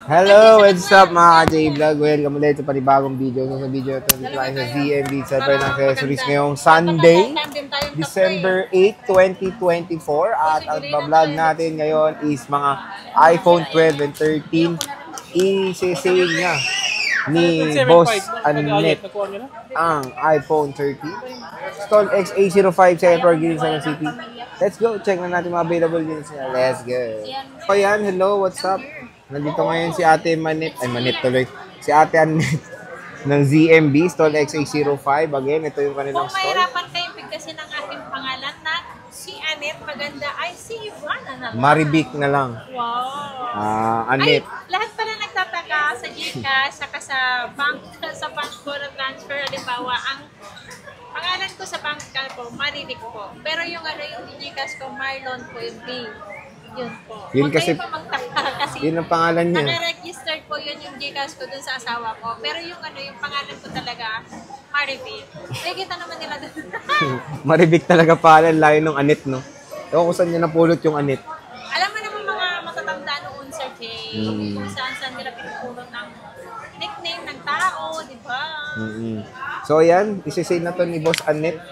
Hello, what's up mga ka-J-Vlog? Welcome ulit sa panibagong video. So sa video ito, dito tayo sa ZMB Server ng Accessories ngayong Sunday, December 8, 2024. At ang vlog natin ngayon is mga iPhone 12 and 13. I-sale niya ni Boss Annette ang iPhone 13. Stall XA05 sa Airport Gilson City. Let's go, check na natin mga available units niya. Let's go. So yan, hello, what's up? Nandito ngayon si Ate Manette, tuloy. Si Ate Annette ng ZMB, Stall XA05. Again, ito yung kanilang Kung stall. mahirapan kayong bigkasin ang aking pangalan na si Annette Maganda, ay si Ivana na lang. Maribic na lang. Wow. Annette. Ay, lahat pala nagtataka sa GCash, saka sa bank ko na transfer. Halimbawa, ang pangalan ko sa bank ko, Maribic po. Pero yung GCash ko, Marlon po yung B. Yun po. Yun Huwag kasi, kayo pa magtaka kasi yun ang pangalan niya. naka-registered po yun yung GCash ko dun sa asawa ko. Pero yung yung pangalan ko talaga, Maribic. Nakikita naman nila dun. Maribic talaga pala, layo ng Annette, no? Ewan ko saan niya napulot yung Annette. Alam mo naman mga matatanda noon, Sir Jay, kung saan nila pinupulot ng nickname ng tao, di ba? So yan, isi-sale na to ni Boss Annette.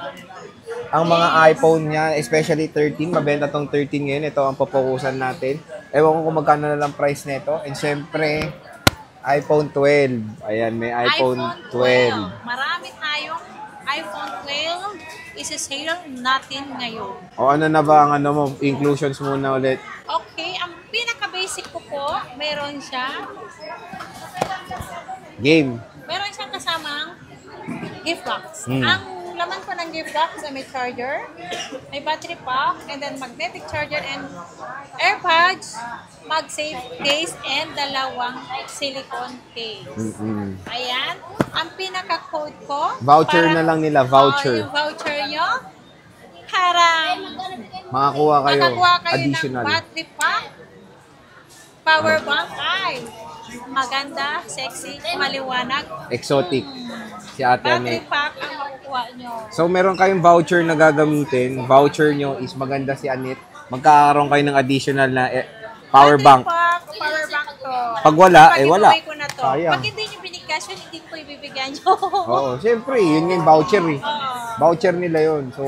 Ang mga iPhone niya, especially 13, mabenta tong 13 ngayon. Ito ang papokusan natin. Ewan ko kung magkano na lang price nito. And syempre, iPhone 12. Ayan, may iPhone 12. Marami tayong iPhone 12. Isi-sale natin ngayon. O ano na ba ang ano mo, inclusions muna ulit? Okay, ang pinaka-basic ko po, meron siya. Game. Meron siyang kasamang gift box. Ang laman po ng gift box ay may charger, may battery pack, and then magnetic charger and AirPods, MagSafe case, and dalawang silicone case. Ayan. Ang pinaka-code ko. Voucher na lang nila, voucher. Yung voucher nyo, para Makakuha kayo, ng additional. battery pack, power bank, ay maganda, sexy, maliwanag. Exotic. Si Ate Battery Annette. pack ang makukuha nyo. So meron kayong voucher na gagamitin. Voucher nyo is maganda si Annette. Magkakaroon kayo ng additional na power bank. Power bank to. Pag wala, wala. Ko na to. Sayang. Pag hindi nyo binigkas yun, hindi ko ibibigyan nyo. Oo, syempre, yun yung voucher eh. Voucher nila yun. So,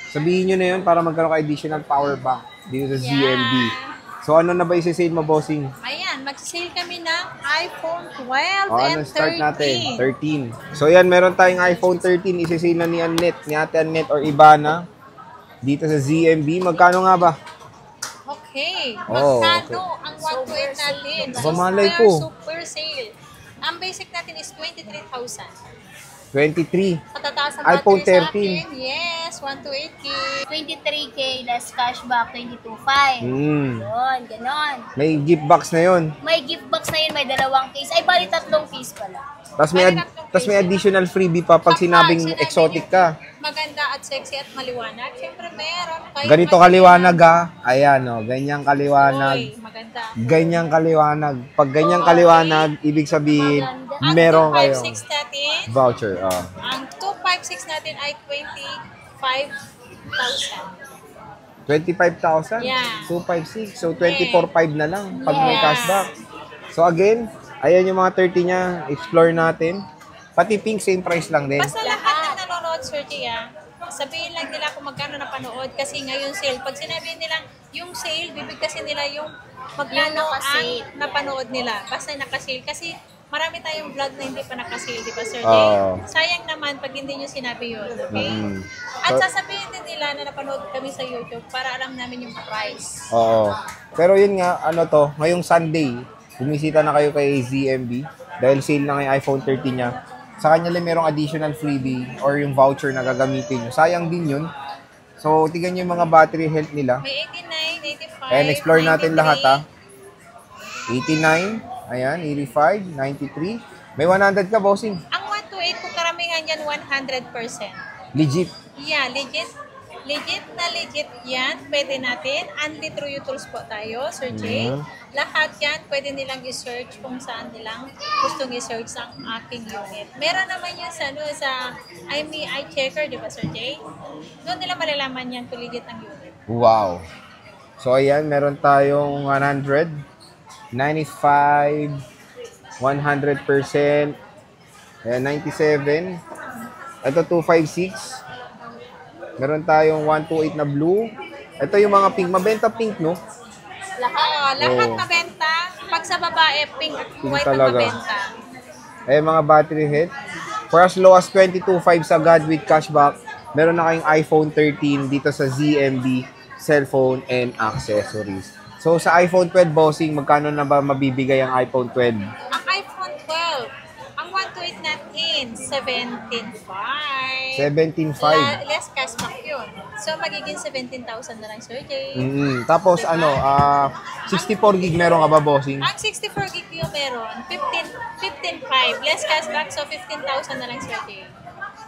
sabihin nyo na yun para magkaroon kayo additional power bank dito sa ZMB. So, ano na ba isi-sale mo, bossing? Ayan, mag-sale kami ng iPhone 12 and 13. Start natin? 13. So, yan, meron tayong iPhone 13. Isi-sale na ni Annette, ni Ate Annette or Ivana dito sa ZMB. Magkano nga ba? Okay. Oh, Magkano ang 128 natin? Bamalay ko. Super sale. Ang basic natin is 23,000. 23. Patataas ang iPhone battery 13. sa akin. Yes, 128K. 23K less cashback, 22.5. Yun, ganon. May gift box na yun. May gift box na yun, may dalawang case. Ay, bali tatlong case pala. Tapos may additional freebie pa pag sinabing exotic ka. Maganda at sexy at maliwanag. Siyempre meron. Ganito kaliwanag ha. Ayan o, ganyang kaliwanag. Oy, maganda. Ganyang kaliwanag. Pag ganyang kaliwanag, ibig sabihin, meron Ang kayong 256 natin, voucher. ang 256 natin ay 25,000. 25,000? Yeah. 256. So, 24,500 na lang pag may cashback. So, again, ayan yung mga 30 niya. Explore natin. Pati pink, same price lang din. Basta lahat ng nanonood, Sir Gia, sabihin lang nila kung magkano napanood kasi ngayon sale. Pag sinabihin nila yung sale, bibigkasin nila yung magkano ang napanood nila. Basta nakasale. Kasi marami tayong vlog na hindi pa nakasale, di ba, Sir Jay? Sayang naman pag hindi nyo sinabi yun, okay? At sasabihin din nila na napanood kami sa YouTube para alam namin yung price. Oo. Pero yun nga, ano to, ngayong Sunday, bumisita na kayo kay ZMB dahil sale na ng iPhone 13 niya. Sa kanya lang merong additional freebie or yung voucher na gagamitin nyo. Sayang din yun. So, tignan nyo yung mga battery health nila. May 89, 85, And explore natin 93. lahat ha. 89, ayan, 85, 93. May 100 ka, bossing. Ang 128 kung karamihan yan, 100%. Legit. Yeah, legit. Legit na legit yan. Pwede natin. Andy True Tools po tayo, Sir Jay. Lahat yan, pwede nilang i-search kung saan nilang gustong i-search ang aking unit. Meron naman yan sa, iChecker, di ba, Sir Jay? Doon nila malalaman yan kung legit ang unit. Wow. So, ayan, meron tayong 100. 95, 100%, ayan, 97. Ito, 256. Meron tayong 128 na blue. Ito yung mga pink. Mabenta pink, no? Lahat mabenta. Pag sa babae, pink at Pink white talaga. ang mabenta. Ayan, mga battery head. For as low as 22.5 sa God with cashback, meron na kayong iPhone 13 dito sa ZMB Cellphone and Accessories. So, sa iPhone 12, bossing, magkano na ba mabibigay ang iPhone 12? Ang iPhone 12, ang 128 natin, 17.5. 17.5. Less cashback yun. So, magiging 17,000 na lang, Sir Jay. Tapos, 64 gig meron ka ba, bossing? Ang 64 gig yung meron, 15.5. Less cashback, so 15,000 na lang, Sir Jay.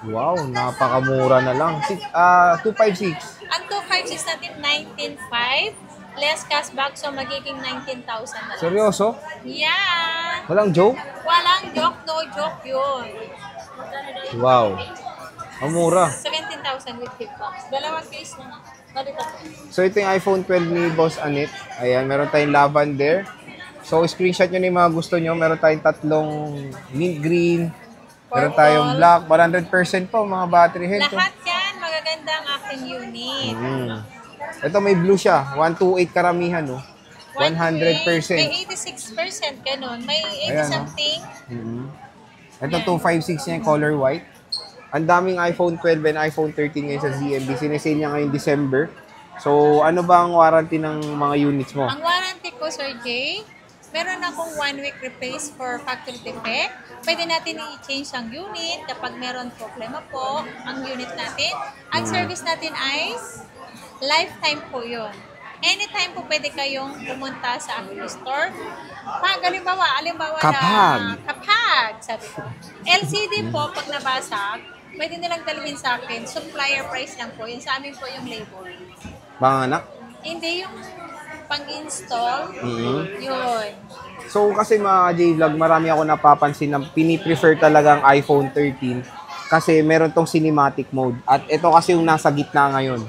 Wow, napakamura na lang. 256. Ang 256 natin, 19.5. Less cashback, so magiging 19,000 na lang. Seryoso? Yeah. Walang joke? Walang joke, no joke yun. Wow. Ang mura. 17,000 with gift box. Dalawang case na. Balik ako. So, ito yung iPhone 12 ni Boss Anet. Ayan, meron tayong lavender. So, screenshot nyo na yung mga gusto nyo. Meron tayong tatlong mint green. Meron tayong black. 100% po, mga battery head. Lahat yan, magaganda ang aking unit. Ito may blue siya. 128 karamihan, no? 100%. May 86%, ganun. May 80 Ayan, something. Ito 256 niya, color white. Ang daming iPhone 12 and iPhone 13 ngayon sa ZMB. Sinesale niya ngayong December. So, ano ba ang warranty ng mga units mo? Ang warranty ko, Sir Jay, meron akong 1 week replace for factory defect. Pwede natin i-change ang unit kapag meron problema po ang unit natin. Ang service natin ay lifetime po yun. Anytime po pwede kayong pumunta sa aking store. Pag halimbawa kapag, sabi ko. LCD po, pag nabasag, pwede nilang dalhin sa akin. Supplier price lang po. Yun sa amin po yung label. Panganak? Hindi yung pang-install. Yun. So, kasi mga J-Vlog, marami ako napapansin na piniprefer talaga ang iPhone 13 kasi meron tong cinematic mode. At ito kasi yung nasa gitna ngayon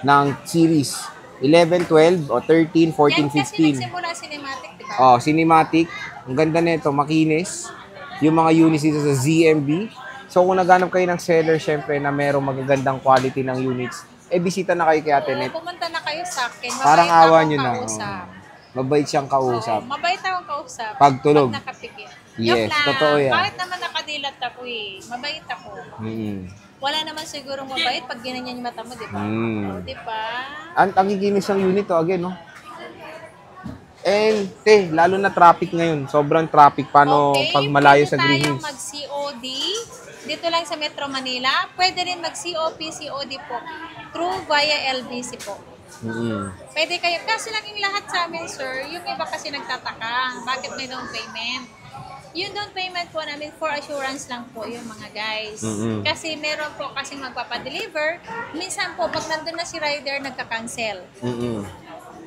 ng series. 11, 12, o 13, 14, Yan kasi 15. nagsimula cinematic, di ba? Oh, cinematic. Ang ganda nito, makinis. Yung mga units dito sa ZMB. So, kung naghanap kayo ng seller, syempre, na merong magagandang quality ng units, bisita na kayo kay Ate Net. Pumunta na kayo sa akin. Parang Mabait awa akong nyo na. kausap. Mabait siyang kausap. Mabait akong kausap. Pagtulog. Pag nakapikit. Yes, Joke lang. totoo yan. Kahit naman nakadilat ako eh. Mabait ako. Wala naman siguro mabait pag ginanyan yung mata mo, di ba? Di ba? Ang giginis ang unit to, again, no? And, lalo na traffic ngayon. Sobrang traffic. Paano pag malayo sa Green Hills? Hills? Mag-COD. Dito lang sa Metro Manila. Pwede rin mag-COP, COD po. Through via LBC po. Pwede kayo. Kasi lang yung lahat sa amin, sir, yung iba kasi nagtataka. Bakit may down payment? Yung down payment po namin for assurance lang po yung mga guys. Kasi meron po kasing magpapadeliver. Minsan po, pag nandun na si rider, nagka-cancel.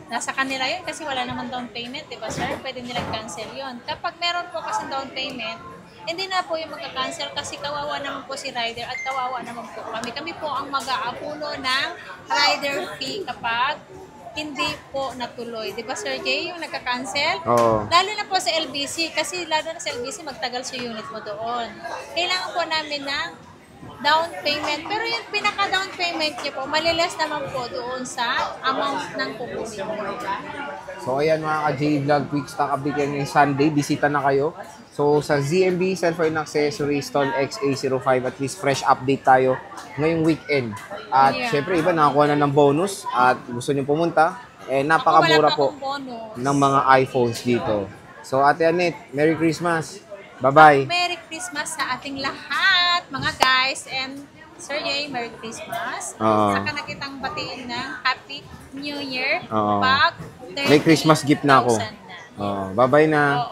Nasa kanila yun kasi wala naman down payment, diba sir? Pwede nilang cancel yun. Kapag meron po kasi down payment, hindi na po yung magka-cancel kasi kawawa naman po si rider at kawawa naman po kami. Kami po ang mag-aapuno ng rider fee kapag hindi po natuloy. Di ba, Sir Jay, yung nagka-cancel? Oo. Lalo na po sa LBC, kasi lalo na sa LBC, magtagal sa unit mo doon. Kailangan po namin ng down payment. Pero yung pinaka-down payment niyo po, maliles naman po doon sa amount ng kukunin mo. So, ayan mga ka-J-Vlog, quick stock update yan ngayong Sunday. Bisita na kayo. So, sa ZMB Cellphone Accessories Stall XA05, at least fresh update tayo ngayong weekend. At syempre, iba nakakuha na ng bonus at gusto nyo pumunta. Napakamura po ng mga iPhones dito. So, Ate Anet, Merry Christmas. Bye-bye. Merry Christmas sa ating lahat, mga guys. And Sir Jay, Merry Christmas. Saka na kitang batiin ng Happy New Year. Pag may Christmas gift na ako. Bye-bye na.